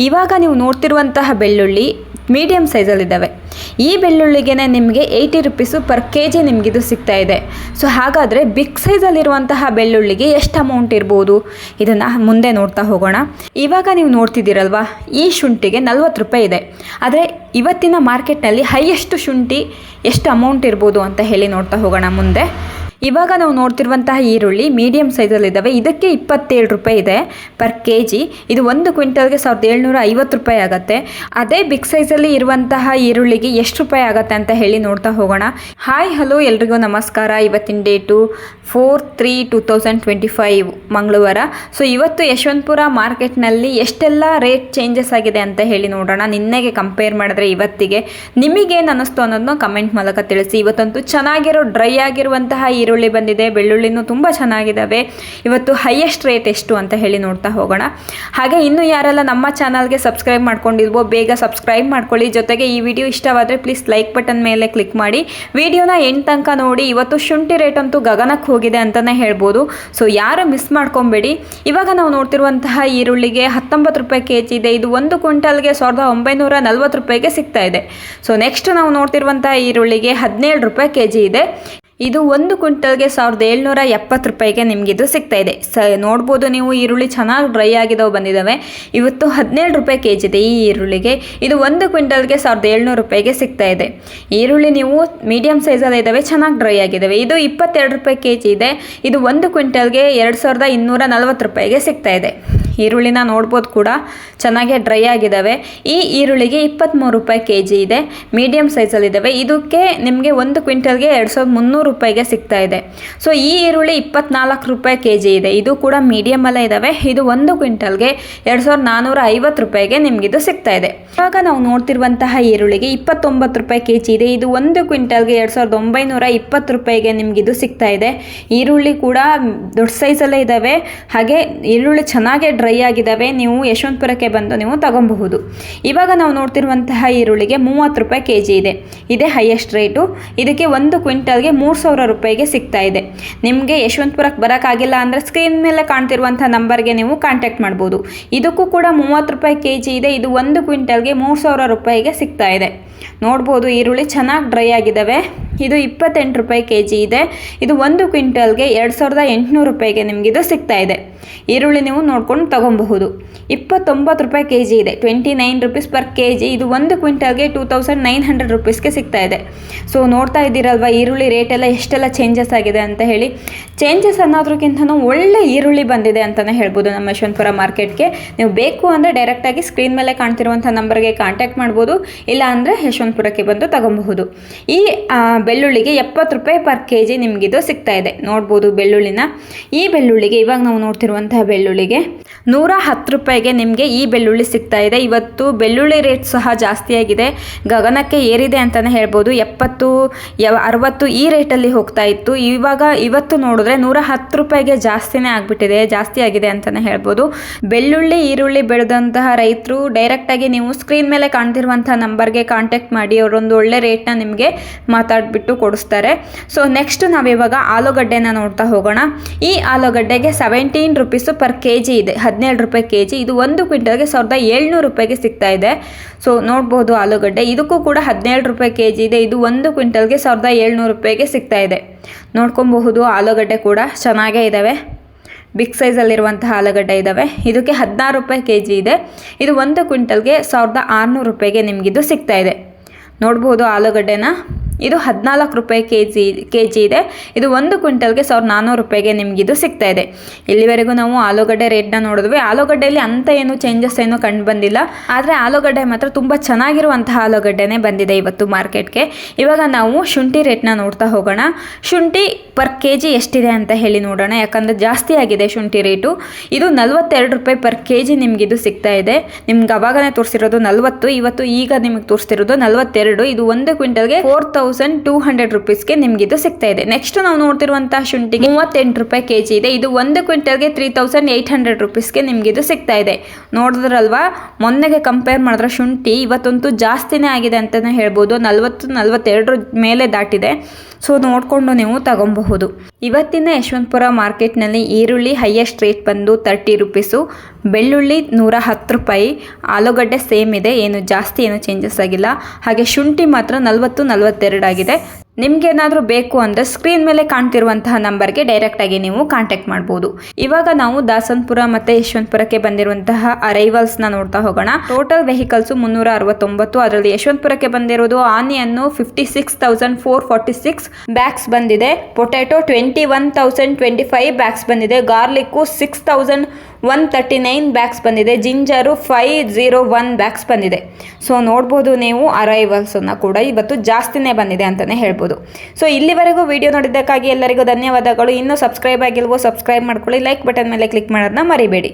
ಇವಾಗ ನೀವು ನೋಡ್ತಿರುವಂತಹ ಬೆಳ್ಳುಳ್ಳಿ ಮೀಡಿಯಮ್ ಸೈಜಲ್ಲಿದ್ದಾವೆ. ಈ ಬೆಳ್ಳುಳ್ಳಿಗೆ ನಿಮಗೆ 80 ರುಪೀಸು ಪರ್ ಕೆಜಿ ನಿಮಗಿದು ಸಿಗ್ತಾ ಇದೆ. ಸೊ ಹಾಗಾದರೆ ಬಿಗ್ ಸೈಜಲ್ಲಿರುವಂತಹ ಬೆಳ್ಳುಳ್ಳಿಗೆ ಎಷ್ಟು ಅಮೌಂಟ್ ಇರ್ಬೋದು, ಇದನ್ನು ಮುಂದೆ ನೋಡ್ತಾ ಹೋಗೋಣ. ಇವಾಗ ನೀವು ನೋಡ್ತಿದ್ದೀರಲ್ವಾ, ಈ ಶುಂಠಿಗೆ 40 ರೂಪಾಯಿ ಇದೆ. ಆದರೆ ಇವತ್ತಿನ ಮಾರ್ಕೆಟ್ನಲ್ಲಿ ಹೈಯೆಸ್ಟ್ ಶುಂಠಿ ಎಷ್ಟು ಅಮೌಂಟ್ ಇರ್ಬೋದು ಅಂತ ಹೇಳಿ ನೋಡ್ತಾ ಹೋಗೋಣ ಮುಂದೆ. ಇವಾಗ ನಾವು ನೋಡ್ತಿರುವಂತಹ ಈರುಳ್ಳಿ ಮೀಡಿಯಮ್ ಸೈಜಲ್ಲಿದ್ದಾವೆ. ಇದಕ್ಕೆ 27 ರೂಪಾಯಿ ಇದೆ ಪರ್ ಕೆ ಜಿ. ಇದು 1 ಕ್ವಿಂಟಲ್ಗೆ 1750 ರೂಪಾಯಿ ಆಗುತ್ತೆ. ಅದೇ ಬಿಗ್ ಸೈಜಲ್ಲಿ ಇರುವಂತಹ ಈರುಳ್ಳಿಗೆ ಎಷ್ಟು ರೂಪಾಯಿ ಆಗುತ್ತೆ ಅಂತ ಹೇಳಿ ನೋಡ್ತಾ ಹೋಗೋಣ. ಹಾಯ್ ಹಲೋ ಎಲ್ರಿಗೂ ನಮಸ್ಕಾರ. ಇವತ್ತಿನ ಡೇಟು 4/3/2025 ಮಂಗಳವಾರ. ಸೊ ಇವತ್ತು ಯಶವಂತಪುರ ಮಾರ್ಕೆಟ್ನಲ್ಲಿ ಎಷ್ಟೆಲ್ಲ ರೇಟ್ ಚೇಂಜಸ್ ಆಗಿದೆ ಅಂತ ಹೇಳಿ ನೋಡೋಣ. ನಿನ್ನೆಗೆ ಕಂಪೇರ್ ಮಾಡಿದ್ರೆ ಇವತ್ತಿಗೆ ನಿಮಗೇನು ಅನ್ನಿಸ್ತು ಅನ್ನೋದನ್ನ ಕಮೆಂಟ್ ಮೂಲಕ ತಿಳಿಸಿ. ಇವತ್ತಂತೂ ಚೆನ್ನಾಗಿರೋ ಡ್ರೈ ಆಗಿರುವಂತಹ ಈರುಳ್ಳಿ ಬಂದಿದೆ. ಬೆಳ್ಳುಳ್ಳಿನೂ ತುಂಬ ಚೆನ್ನಾಗಿದ್ದಾವೆ. ಇವತ್ತು ಹೈಯೆಸ್ಟ್ ರೇಟ್ ಎಷ್ಟು ಅಂತ ಹೇಳಿ ನೋಡ್ತಾ ಹೋಗೋಣ. ಹಾಗೆ ಇನ್ನೂ ಯಾರೆಲ್ಲ ನಮ್ಮ ಚಾನಲ್ಗೆ ಸಬ್ಸ್ಕ್ರೈಬ್ ಮಾಡ್ಕೊಂಡಿಲ್ವೋ ಬೇಗ ಸಬ್ಸ್ಕ್ರೈಬ್ ಮಾಡ್ಕೊಳ್ಳಿ. ಜೊತೆಗೆ ಈ ವಿಡಿಯೋ ಇಷ್ಟವಾದರೆ ಪ್ಲೀಸ್ ಲೈಕ್ ಬಟನ್ ಮೇಲೆ ಕ್ಲಿಕ್ ಮಾಡಿ. ವಿಡಿಯೋನ ಎಂಡ್ ತನಕ ನೋಡಿ. ಇವತ್ತು ಶುಂಠಿ ರೇಟ್ ಅಂತೂ ಗಗನಕ್ಕೆ ಹೋಗಿದೆ ಅಂತಲೇ ಹೇಳ್ಬೋದು. ಸೊ ಯಾರು ಮಿಸ್ ಮಾಡ್ಕೊಬೇಡಿ. ಇವಾಗ ನಾವು ನೋಡ್ತಿರುವಂತಹ ಈರುಳ್ಳಿಗೆ 19 ರೂಪಾಯಿ ಕೆ ಜಿ ಇದೆ. ಇದು 1 ಕ್ವಿಂಟಲ್ಗೆ 1940 ರೂಪಾಯಿಗೆ ಸಿಗ್ತಾ ಇದೆ. ಸೊ ನೆಕ್ಸ್ಟ್ ನಾವು ನೋಡ್ತಿರುವಂತಹ ಈರುಳ್ಳಿಗೆ 17 ರೂಪಾಯಿ ಕೆ ಜಿ ಇದೆ. ಇದು 1 ಕ್ವಿಂಟಲ್ಗೆ 1770 ರೂಪಾಯಿಗೆ ನಿಮಗಿದು ಸಿಗ್ತಾ ಇದೆ. ನೋಡ್ಬೋದು ನೀವು, ಈರುಳ್ಳಿ ಚೆನ್ನಾಗಿ ಡ್ರೈ ಆಗಿದ್ದಾವೆ ಬಂದಿದ್ದಾವೆ. ಇವತ್ತು 17 ರೂಪಾಯಿ ಕೆ ಜಿ ಇದೆ ಈ ಈರುಳ್ಳಿಗೆ. ಇದು 1 ಕ್ವಿಂಟಲ್ಗೆ 1700 ರೂಪಾಯಿಗೆ ಸಿಗ್ತಾ ಇದೆ. ಈರುಳ್ಳಿ ನೀವು ಮೀಡಿಯಮ್ ಸೈಜಲ್ಲಿ ಇದ್ದಾವೆ, ಚೆನ್ನಾಗಿ ಡ್ರೈ ಆಗಿದ್ದಾವೆ. ಇದು 22 ರೂಪಾಯಿ ಕೆ ಜಿ ಇದೆ. ಇದು 1 ಕ್ವಿಂಟಲ್ಗೆ 2240 ರೂಪಾಯಿಗೆ ಸಿಗ್ತಾ ಇದೆ. ಈರುಳ್ಳಿನ ನೋಡ್ಬೋದು ಕೂಡ ಚೆನ್ನಾಗೇ ಡ್ರೈ ಆಗಿದ್ದಾವೆ. ಈ ಈರುಳ್ಳಿಗೆ 23 ರೂಪಾಯಿ ಕೆ ಜಿ ಇದೆ. ಮೀಡಿಯಮ್ ಸೈಜಲ್ಲಿದ್ದಾವೆ. ಇದಕ್ಕೆ ನಿಮಗೆ 1 ಕ್ವಿಂಟಲ್ಗೆ 2300 ರೂಪಾಯಿಗೆ ಸಿಗ್ತಾ ಇದೆ. ಸೊ ಈ ಈರುಳ್ಳಿ 24 ರೂಪಾಯಿ ಕೆ ಜಿ ಇದೆ. ಇದು ಕೂಡ ಮೀಡಿಯಮಲ್ಲೇ ಇದ್ದಾವೆ. ಇದು 1 ಕ್ವಿಂಟಲ್ಗೆ 2450 ರೂಪಾಯಿಗೆ ನಿಮಗಿದು ಸಿಗ್ತಾ ಇದೆ. ಇವಾಗ ನಾವು ನೋಡ್ತಿರುವಂತಹ ಈರುಳ್ಳಿಗೆ 29 ರೂಪಾಯಿ ಕೆ ಜಿ ಇದೆ. ಇದು 1 ಕ್ವಿಂಟಲ್ಗೆ 2920 ರೂಪಾಯಿಗೆ ನಿಮಗಿದು ಸಿಗ್ತಾ ಇದೆ. ಈರುಳ್ಳಿ ಕೂಡ ದೊಡ್ಡ ಸೈಜಲ್ಲೇ ಇದ್ದಾವೆ. ಹಾಗೆ ಈರುಳ್ಳಿ ಚೆನ್ನಾಗೇ ಡ್ರೈ ಆಗಿದ್ದಾವೆ. ನೀವು ಯಶವಂತಪುರಕ್ಕೆ ಬಂದು ನೀವು ತಗೊಬಹುದು. ಇವಾಗ ನಾವು ನೋಡ್ತಿರುವಂತಹ ಈರುಳ್ಳಿಗೆ 30 ರೂಪಾಯಿ ಕೆ ಜಿ ಇದೆ. ಇದೇ ಹೈಯೆಸ್ಟ್ ರೇಟು. ಇದಕ್ಕೆ 1 ಕ್ವಿಂಟಲ್ಗೆ 3000 ರೂಪಾಯಿಗೆ ಸಿಗ್ತಾ ಇದೆ. ನಿಮಗೆ ಯಶವಂತಪುರಕ್ಕೆ ಬರೋಕ್ಕಾಗಿಲ್ಲ ಅಂದರೆ ಸ್ಕ್ರೀನ್ ಮೇಲೆ ಕಾಣ್ತಿರುವಂಥ ನಂಬರ್ಗೆ ನೀವು ಕಾಂಟ್ಯಾಕ್ಟ್ ಮಾಡ್ಬೋದು. ಇದಕ್ಕೂ ಕೂಡ 30 ರೂಪಾಯಿ ಕೆ ಜಿ ಇದೆ. ಇದು 1 ಕ್ವಿಂಟಲ್ಗೆ 3000 ರೂಪಾಯಿಗೆ ಸಿಗ್ತಾ ಇದೆ. ನೋಡ್ಬೋದು ಈರುಳ್ಳಿ ಚೆನ್ನಾಗಿ ಡ್ರೈ ಆಗಿದ್ದಾವೆ. ಇದು 28 ರೂಪಾಯಿ ಕೆ ಜಿ ಇದೆ. ಇದು 1 ಕ್ವಿಂಟಲ್ಗೆ 2800 ರೂಪಾಯಿಗೆ ನಿಮಗಿದು ಸಿಗ್ತಾ ಇದೆ. ಈರುಳ್ಳಿ ನೀವು ನೋಡ್ಕೊಂಡು ತಗೊಬಹುದು. 29 ರೂಪಾಯಿ ಕೆ ಜಿ ಇದೆ. 29 ರುಪೀಸ್ ಪರ್ ಕೆ ಜಿ. ಇದು 1 ಕ್ವಿಂಟಲ್ಗೆ 2900 ರೂಪೀಸ್ಗೆ ಸಿಗ್ತಾ ಇದೆ. ಸೊ ನೋಡ್ತಾ ಇದ್ದೀರಲ್ವ ಈರುಳ್ಳಿ ರೇಟೆಲ್ಲ ಎಷ್ಟೆಲ್ಲ ಚೇಂಜಸ್ ಆಗಿದೆ ಅಂತ ಹೇಳಿ. ಚೇಂಜಸ್ ಅನ್ನೋದಕ್ಕಿಂತನೂ ಒಳ್ಳೆ ಈರುಳ್ಳಿ ಬಂದಿದೆ ಅಂತಲೇ ಹೇಳ್ಬೋದು ನಮ್ಮ ಯಶವಂತಪುರ ಮಾರ್ಕೆಟ್ಗೆ. ನೀವು ಬೇಕು ಅಂದರೆ ಡೈರೆಕ್ಟಾಗಿ ಸ್ಕ್ರೀನ್ ಮೇಲೆ ಕಾಣ್ತಿರುವಂಥ ನಂಬರ್ಗೆ ಕಾಂಟ್ಯಾಕ್ಟ್ ಮಾಡ್ಬೋದು. ಇಲ್ಲ ಅಂದರೆ ಯಶವಂತಪುರಕ್ಕೆ ಬಂದು ತಗೊಬಹುದು. ಈ ಬೆಳ್ಳುಳ್ಳಿಗೆ 70 ರೂಪಾಯಿ ಪರ್ ಕೆ ಜಿ ನಿಮಗಿದು ಸಿಗ್ತಾ ಇದೆ. ನೋಡ್ಬೋದು ಬೆಳ್ಳುಳ್ಳಿನ. ಈ ಬೆಳ್ಳುಳ್ಳಿಗೆ ಇವಾಗ ನಾವು ನೋಡ್ತಿರುವಂತಹ ಬೆಳ್ಳುಳ್ಳಿಗೆ 110 ರೂಪಾಯಿಗೆ ನಿಮಗೆ ಈ ಬೆಳ್ಳುಳ್ಳಿ ಸಿಗ್ತಾ ಇದೆ. ಇವತ್ತು ಬೆಳ್ಳುಳ್ಳಿ ರೇಟ್ ಸಹ ಜಾಸ್ತಿ ಆಗಿದೆ, ಗಗನಕ್ಕೆ ಏರಿದೆ ಅಂತಲೇ ಹೇಳ್ಬೋದು. 70 60 ಈ ರೇಟಲ್ಲಿ ಹೋಗ್ತಾ ಇತ್ತು. ಇವತ್ತು ನೋಡಿದ್ರೆ 110 ರೂಪಾಯಿಗೆ ಜಾಸ್ತಿ ಆಗಿದೆ ಅಂತಲೇ ಹೇಳ್ಬೋದು. ಬೆಳ್ಳುಳ್ಳಿ ಈರುಳ್ಳಿ ಬೆಳೆದಂತಹ ರೈತರು ಡೈರೆಕ್ಟಾಗಿ ನೀವು ಸ್ಕ್ರೀನ್ ಮೇಲೆ ಕಾಣ್ತಿರುವಂಥ ನಂಬರ್ಗೆ ಕಾಂಟ್ಯಾಕ್ಟ್ ಮಾಡಿ. ಅವರೊಂದು ಒಳ್ಳೆ ರೇಟ್ನ ನಿಮಗೆ ಮಾತಾಡಿಬಿಟ್ಟು ಕೊಡಿಸ್ತಾರೆ. ಸೊ ನೆಕ್ಸ್ಟ್ ನಾವಿವಾಗ ಆಲೂಗಡ್ಡೆನ ನೋಡ್ತಾ ಹೋಗೋಣ. ಈ ಆಲೂಗಡ್ಡೆಗೆ 17 ರುಪೀಸು ಪರ್ ಕೆ ಜಿ ಇದೆ. 17 ರೂಪಾಯಿ ಕೆ ಜಿ. ಇದು 1 ಕ್ವಿಂಟಲ್ಗೆ 1700 ರೂಪಾಯಿಗೆ ಸಿಗ್ತಾ ಇದೆ. ಸೊ ನೋಡ್ಬೋದು ಆಲೂಗಡ್ಡೆ. ಇದಕ್ಕೂ ಕೂಡ 17 ರೂಪಾಯಿ ಕೆ ಜಿ ಇದೆ. ಇದು 1 ಕ್ವಿಂಟಲ್ಗೆ 1700 ರೂಪಾಯಿಗೆ ಸಿಗ್ತಾ ಇದೆ. ನೋಡ್ಕೊಬಹುದು. ಆಲೂಗಡ್ಡೆ ಕೂಡ ಚೆನ್ನಾಗೇ ಇದ್ದಾವೆ. ಬಿಗ್ ಸೈಜಲ್ಲಿರುವಂತಹ ಆಲೂಗಡ್ಡೆ ಇದ್ದಾವೆ. ಇದಕ್ಕೆ 16 ರೂಪಾಯಿ ಕೆ ಜಿ ಇದೆ. ಇದು 1 ಕ್ವಿಂಟಲ್ಗೆ 1600 ರೂಪಾಯಿಗೆ ನಿಮಗಿದು ಸಿಗ್ತಾ ಇದೆ. ನೋಡ್ಬೋದು ಆಲೂಗಡ್ಡೆನ. ಇದು 14 ರೂಪಾಯಿ ಕೆ ಜಿ ಇದೆ. ಇದು 1 ಕ್ವಿಂಟಲ್ಗೆ 1400 ರೂಪಾಯಿಗೆ ನಿಮಗಿದು ಸಿಗ್ತಾ ಇದೆ. ಇಲ್ಲಿವರೆಗೂ ನಾವು ಆಲೂಗಡ್ಡೆ ರೇಟ್ನ ನೋಡಿದ್ವಿ. ಆಲೂಗಡ್ಡೆಯಲ್ಲಿ ಅಂಥ ಏನು ಚೇಂಜಸ್ ಏನೂ ಕಂಡು ಬಂದಿಲ್ಲ. ಆದರೆ ಆಲೂಗಡ್ಡೆ ಮಾತ್ರ ತುಂಬ ಚೆನ್ನಾಗಿರುವಂತಹ ಆಲೂಗಡ್ಡೆನೇ ಬಂದಿದೆ ಇವತ್ತು ಮಾರ್ಕೆಟ್ಗೆ. ಇವಾಗ ನಾವು ಶುಂಠಿ ರೇಟ್ನ ನೋಡ್ತಾ ಹೋಗೋಣ. ಶುಂಠಿ ಪರ್ ಕೆ ಜಿ ಎಷ್ಟಿದೆ ಅಂತ ಹೇಳಿ ನೋಡೋಣ. ಯಾಕಂದರೆ ಜಾಸ್ತಿ ಆಗಿದೆ ಶುಂಠಿ ರೇಟು. ಇದು 42 ರೂಪಾಯಿ ಪರ್ ಕೆ ಜಿ ನಿಮಗಿದು ಸಿಗ್ತಾ ಇದೆ. ನಿಮ್ಗೆ ಅವಾಗನೇ ತೋರಿಸಿರೋದು 40. ಈಗ ನಿಮಗೆ ತೋರಿಸ್ತಿರೋದು 42. ಇದು 1 ಕ್ವಿಂಟಲ್ಗೆ 4200 ರೂಪೀಸ್ಗೆ ನಿಮಗಿದು ಸಿಗ್ತಾ ಇದೆ. ನೆಕ್ಸ್ಟ್ ನಾವು ನೋಡ್ತಿರುವಂತಹ ಶುಂಠಿಗೆ 38 ರೂಪಾಯಿ ಕೆ ಜಿ ಇದೆ. ಇದು 1 ಕ್ವಿಂಟಲ್ಗೆ 3800 ರೂಪೀಸ್ಗೆ ನಿಮಗಿದು ಸಿಗ್ತಾ ಇದೆ. ನೋಡಿದ್ರಲ್ವಾ, ಮೊನ್ನೆಗೆ ಕಂಪೇರ್ ಮಾಡಿದ್ರೆ ಶುಂಠಿ ಇವತ್ತಂತೂ ಜಾಸ್ತಿನೇ ಆಗಿದೆ ಅಂತಲೇ ಹೇಳ್ಬೋದು. 40-42 ಮೇಲೆ ದಾಟಿದೆ. ಸೊ ನೋಡಿಕೊಂಡು ನೀವು ತಗೊಬಹುದು. ಇವತ್ತಿನ ಯಶವಂತಪುರ ಮಾರ್ಕೆಟ್ನಲ್ಲಿ ಈರುಳ್ಳಿ ಹೈಯೆಸ್ಟ್ ರೇಟ್ ಬಂದು 30 ರುಪೀಸು, ಬೆಳ್ಳುಳ್ಳಿ 110 ರೂಪಾಯಿ, ಆಲೂಗಡ್ಡೆ ಸೇಮ್ ಇದೆ, ಏನು ಜಾಸ್ತಿ ಏನು ಚೇಂಜಸ್ ಆಗಿಲ್ಲ. ಹಾಗೆ ಶುಂಠಿ ಮಾತ್ರ 40-42 ಆಗಿದೆ. ನಿಮ್ಗೇನಾದರೂ ಬೇಕು ಅಂದರೆ ಸ್ಕ್ರೀನ್ ಮೇಲೆ ಕಾಣ್ತಿರುವಂತಹ ನಂಬರ್ಗೆ ಡೈರೆಕ್ಟಾಗಿ ನೀವು ಕಾಂಟ್ಯಾಕ್ಟ್ ಮಾಡ್ಬೋದು. ಇವಾಗ ನಾವು ದಾಸನ್ಪುರ ಮತ್ತು ಯಶವಂತಪುರಕ್ಕೆ ಬಂದಿರುವಂತಹ ಅರೈವಲ್ಸ್ನ ನೋಡ್ತಾ ಹೋಗೋಣ. ಟೋಟಲ್ ವೆಹಿಕಲ್ಸು 369, ಅದರಲ್ಲಿ ಯಶವಂತಪುರಕ್ಕೆ ಬಂದಿರೋದು ಆನಿಯನ್ನು 56,446 ಬ್ಯಾಗ್ಸ್ ಬಂದಿದೆ, ಪೊಟ್ಯಾಟೊ 21,025 ಬ್ಯಾಗ್ಸ್ ಬಂದಿದೆ, ಗಾರ್ಲಿಕ್ಕು 6,139 ಬ್ಯಾಗ್ಸ್ ಬಂದಿದೆ, ಜಿಂಜರು 501 ಬ್ಯಾಗ್ಸ್ ಬಂದಿದೆ. ಸೊ ನೋಡ್ಬೋದು ನೀವು ಅರೈವಲ್ಸನ್ನು ಕೂಡ ಇವತ್ತು ಜಾಸ್ತಿನೇ ಬಂದಿದೆ ಅಂತಲೇ ಹೇಳ್ಬೋದು. ಸೊ ಇಲ್ಲಿವರೆಗೂ ವಿಡಿಯೋ ನೋಡಿದ್ದಕ್ಕಾಗಿ ಎಲ್ಲರಿಗೂ ಧನ್ಯವಾದಗಳು. ಇನ್ನೂ ಸಬ್ಸ್ಕ್ರೈಬ್ ಆಗಿಲ್ವೋ ಸಬ್ಸ್ಕ್ರೈಬ್ ಮಾಡ್ಕೊಳ್ಳಿ, ಲೈಕ್ ಬಟನ್ ಮೇಲೆ ಕ್ಲಿಕ್ ಮಾಡೋದನ್ನ ಮರಿಬೇಡಿ.